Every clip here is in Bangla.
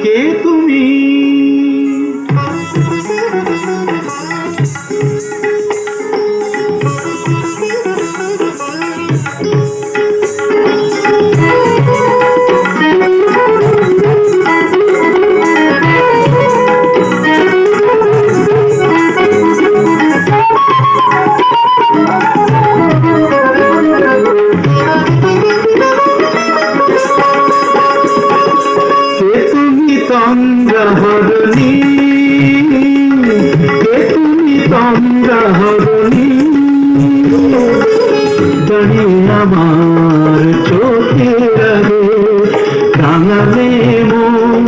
কে তুমি? তন্দ্রাহরণী, কে তুমি তন্দ্রাহরণী? দাঁড়িয়ে আমার চোখের আগে রাঙালে মন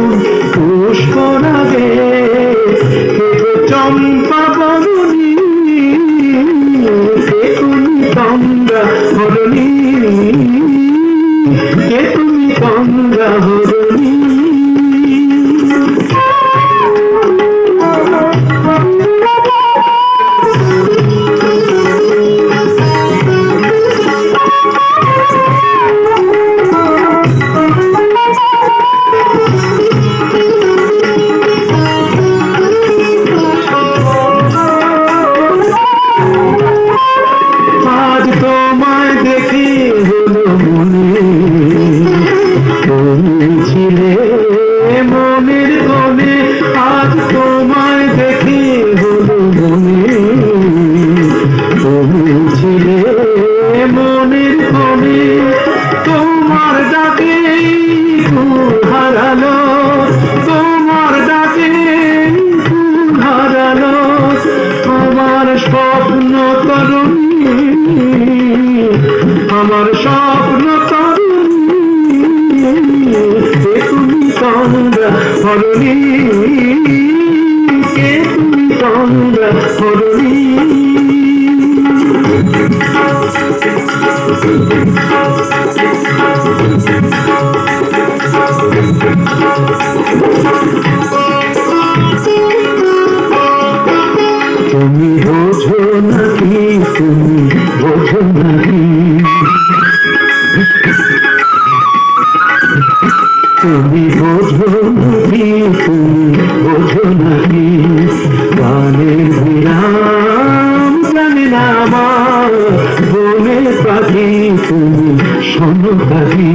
পুষ্প রাগে, চম্পা বরণী, কে তুমি তন্দ্রাহরণী? কে তুমি তন্দ্রাহরণী? মনের কোণে আজ তোমায় দেখে হলো মনে, তুমি ছিলে মনের কোণে, তোমার ডাকে ফুল হারালো, তোমার ডাকে ফুল হারালো আমার স্বপ্ন তরুণী, আমার স্বপ্ন তরুণী, কে তুমি তন্দ্রাহরণী? কে তুমি তন্দ্রাহরণী? তুমি বোঝো নাকি, তুমি বোঝো নাকি, তুমি বোঝো নাকি, তুমি বোঝো নাকি, গানের বিরাম জানে না আমার বনের পাখি, তুমি শোনো পাখি।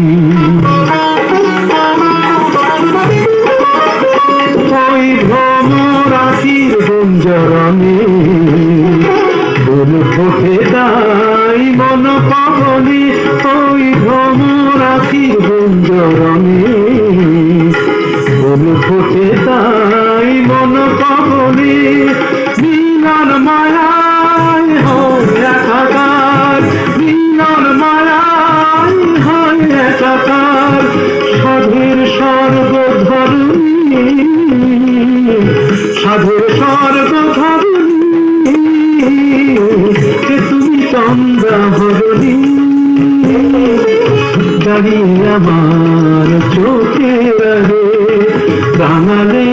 ওই ভ্রমরাশির গুঞ্জরণে ফুল ফোটে তাই মন পাগলে, ওই ভ্রমরাশির গুঞ্জরণে ফুল ফোটে তাই মন পাগলে, মিলন মায়ায় হয় একাকার, মিলন মায়ায় হয় একাকার, সাধের স্বর্গ ধরণী, সাধের স্বর্গ ধরণী, কে তুমি তন্দ্রাহরণী? দাঁড়িয়ে আমার চোখের আগে রাঙালে